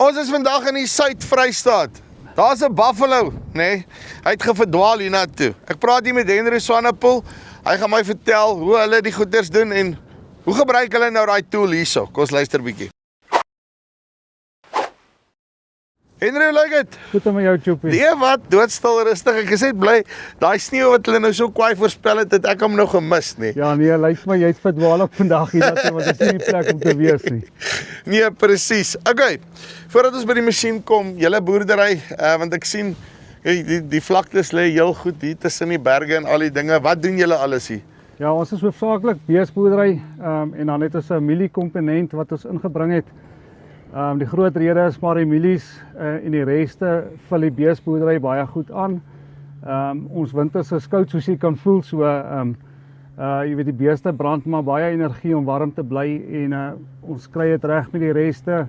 Ons is vandag in die Suid-Vrystaat. Daar's 'n buffalo, nee. Hy het geverdwaal hiernatoe. Ek praat hier met Henry Swanepoel. Hy gaan my vertel hoe hulle die goeders doen en hoe gebruik hulle nou daai tool hierso. Kom ons luister 'n bietjie. Henry, hoe lyk dit? Goed met jou, Choppie. Nee, wat? Doodstil rustig. Ek is net bly daai sneeu wat hulle nou so kwaai voorspel het ek hom nog gemis, nee. Ja, nee, lyk my jy het verdwaal op vandag hiernatoe, want dit is nie die plek om te wees nie. Nee, presies. Okay. Voordat ons by die masjien kom, julle boerdery, want ek sien die vlaktes lê heel goed hier tussen die berge en al die dinge. Wat doen julle alles hier? Ja, ons is hoofsaaklik beesboerdery en dan het ons 'n mieliekomponent wat ons ingebring het. Die groot rede is maar die mielies en die reste vul die beesboerdery baie goed aan. Ons winters is koud soos jy kan voel, so jy weet die beeste brand maar baie energie om warm te bly en ons kry dit reg met die reste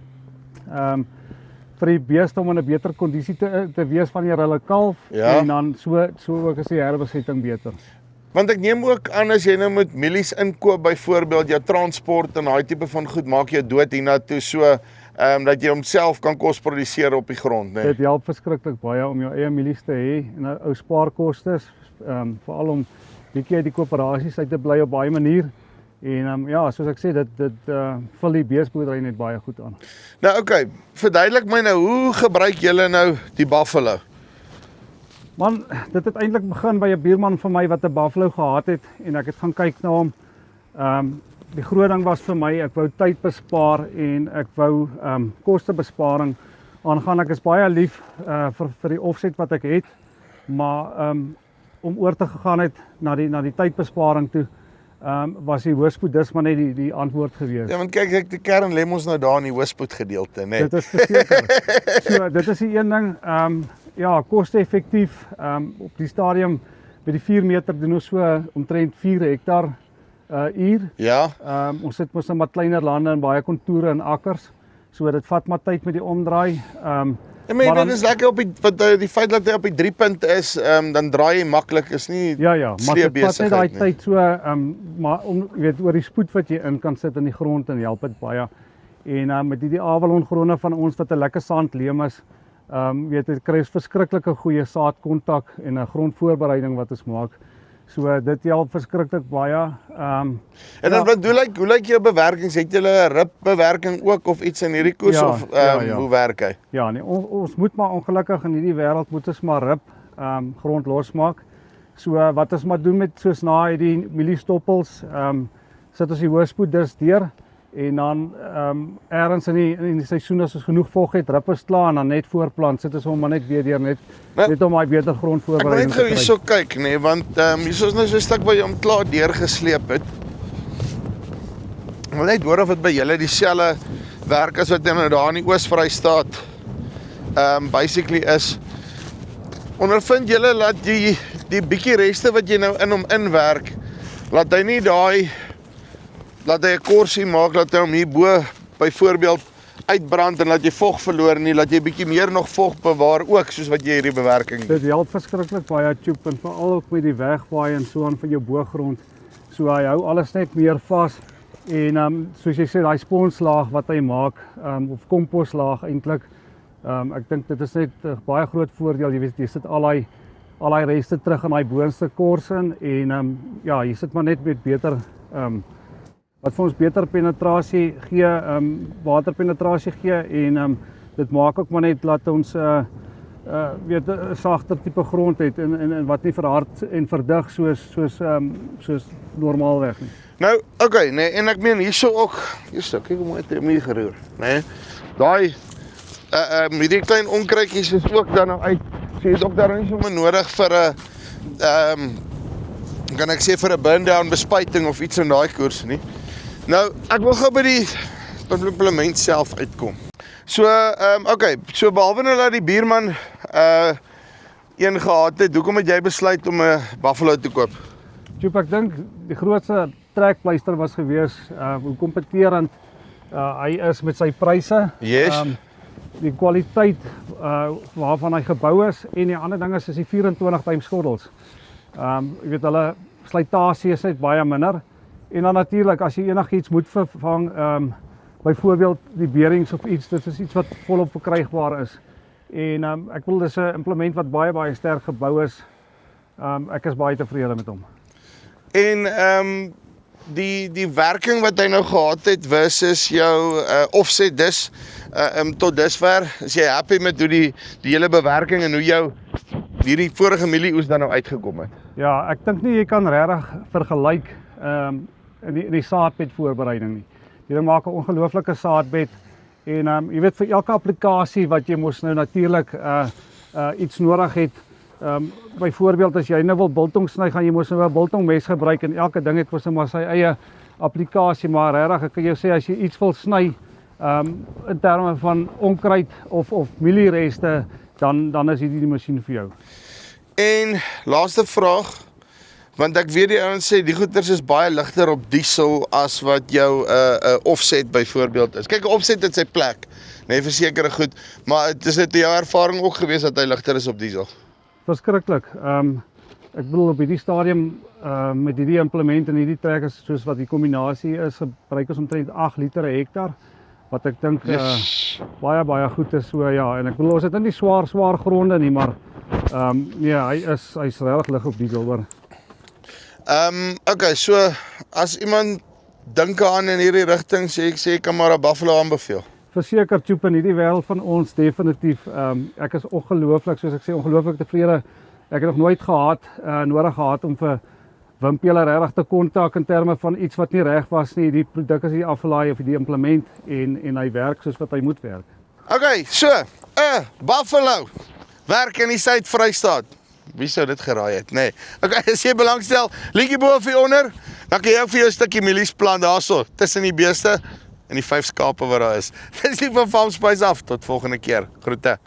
vir die beeste om in 'n beter kondisie te wees wanneer hulle kalf en dan so ook is die herbesetting beter. Want ek neem ook aan as jy nou met mielies inkoop byvoorbeeld jou transport en daai tipe van goed maak jou dood hiernatoe so dat jy homself kan kos produseer op die grond, né? Dit help verskriklik baie om jou eie mielies te hê en 'n ou spaarkostes, veral om bietjie uit die koöperasies uit te bly op baie manier. En ja, soos ek sê, dit vul die beesboerdery net baie goed aan. Nou okay, verduidelik my nou, hoe gebruik julle nou die buffalo? Man, dit het eintlik begin by 'n buurman van my wat 'n buffalo gehad het en ek het gaan kyk na hom. Die groot ding was vir my, ek wou tyd bespaar en ek wou kostebesparing aangaan. Ek is baie lief vir die offset wat ek het, maar om oor te gegaan het na die tydbesparing toe, was die hoëspoed dis maar net die antwoord gewees. Ja, want kyk, die kern lê mos nou daar in die hoëspoed gedeelte, né? Dit is verseker. So, dit is die een ding, ja, koste-effektief, op die stadium, by die 4 meter doen ons so omtrent 4 hektar uur. Ja. Ons sit mos in wat kleiner lande en baie kontoure en akkers, so dit vat maar tyd met die omdraai. Maar dit is lekker op die feit dat hy op die 3 punt is, dan draai jy maklik, is nie Ja, maar dit vat net daai tyd so, maar jy weet, oor die spoed wat jy in kan sit in die grond en help dit baie. En met die Avalon gronde van ons wat 'n lekker sandleem is, weet jy, kry ons verskriklike goeie saadkontak en 'n grondvoorbereiding wat ons maak. So dit help verskriklik baie. En dan hoe lyk jou bewerkings? Het julle 'n ribbewerking ook of iets in hierdie koers of hoe werk hy? Ja, nee, ons moet maar ongelukkig in hierdie wêreld moet ons maar rib grond losmaak. So wat ons maar doen met soos na hierdie mieliestoppels, sit ons die hoëspoed dus deur en dan ergens in die seisoen as ons genoeg vog het, rip ons klaar en dan net voorplant, sit ons hom maar net weer deur net om daai beter grondvoorbereiding te kry. Ek moet net gou hierso kyk, nee, want hier is nou so 'n stuk waar jy hom klaar deurgesleep het. Ek wil net hoor of dit by julle dieselfde werk as wat nou daar in die Oos-Vrystaat basically is. Ondervind julle dat die bietjie reste wat jy nou in hom inwerk, laat hy nie laat hy 'n korsie maak, laat hy hom hierbo byvoorbeeld uitbrand en laat jy vog verloor nie, laat jy bietjie meer nog vog bewaar ook soos wat jy hierdie bewerking doen. Dit help verskriklik baie, Tjoep, en veral ook met die wegwaai en so aan van jou boogrond. So hy hou alles net meer vas en soos jy sê, daai sponslaag wat hy maak, of komposlaag eintlik, ek dink dit is net 'n baie groot voordeel. Jy weet, jy sit al daai reste terug in daai boonste kors in en ja, jy sit maar net met beter wat vir ons beter penetrasie gee, waterpenetrasie gee en dit maak ook maar net dat ons weet 'n sagter tipe grond het en wat nie verhard en verdig soos normaalweg nie. Nou, okay, nee, en ek meen hierso kyk hoe mooi het hy geroer, né? Daai hierdie klein onkruidjies is ook dan nou uit. So jy het ook daar nie so nodig vir 'n kan ek sê vir 'n burn-down bespuiting of iets in daai koers nie. Nou, ek wil gou by die implement self uitkom. So, okay, so behalwe nou dat die buurman een gehad het, hoekom het jy besluit om 'n buffalo te koop? Tjoep, ek dink die grootste trekpleister was gewees hoe kompeterend hy is met sy pryse. Yes. Die kwaliteit waarvan hy gebou is en die ander ding is die 24 times gordels. Jy weet hulle slytasie is net baie minder. En dan natuurlik as jy enigiets moet vervang byvoorbeeld die bearings of iets, dit is iets wat volop verkrygbaar is. En ek wil dis 'n implement wat baie sterk gebou is. Ek is baie tevrede met hom. En die werking wat hy nou gehad het versus jou offset dis tot dusver, is jy happy met hoe die hele bewerking en hoe jou hierdie vorige mielieoes dan nou uitgekom het? Ja, ek dink nie jy kan regtig vergelyk in die saadbed voorbereiding nie. Jy maak 'n ongelooflike saadbed en jy weet vir elke applikasie wat jy mos nou natuurlik iets nodig het. Byvoorbeeld as jy nou wil biltong sny, gaan jy mos nou 'n biltongmes gebruik en elke ding het mos nou maar sy eie applikasie, maar regtig ek kan jou sê as jy iets wil sny in terme van onkruid of mieliereste, dan is hierdie die masjien vir jou. En laaste vraag, want ek weet die ouens sê die goeders is baie ligter op diesel as wat jou offset byvoorbeeld is. Kyk, 'n offset het sy plek, nee, versekerde goed, maar is dit jou ervaring ook gewees dat hy ligter is op diesel? Verskriklik. Ek bedoel op hierdie stadium met hierdie implement en hierdie trekkers soos wat die kombinasie is, gebruik ons omtrent 8 liter per hektaar, wat ek dink baie goed is. So ja, en ek bedoel ons het nie swaar gronde nie, maar nee, hy's regtig lig op diesel hoor. Okay, so as iemand dink aan in hierdie rigting, sê kan maar 'n Buffalo aanbeveel. Verseker Tjoep, in hierdie wêreld van ons definitief. Ek is ongelooflik, soos ek sê, ongelooflik tevrede. Ek het nog nooit nodig gehad om vir Wim Peler regtig te kontak in terme van iets wat nie reg was nie. Die produk is hier afgelaai of die implement en hy werk soos wat hy moet werk. Okay, so, Buffalo werk in die Suid-Vrystaat. Wie sou dit geraai het, nee. Okay, as jy belangstel, linkie bo of hieronder, dan kan jy ook vir jou 'n stukkie mielies plant daarso, tussen die beeste en die 5 skape wat daar is. Dis nie van Farm Spice af, tot volgende keer. Groete.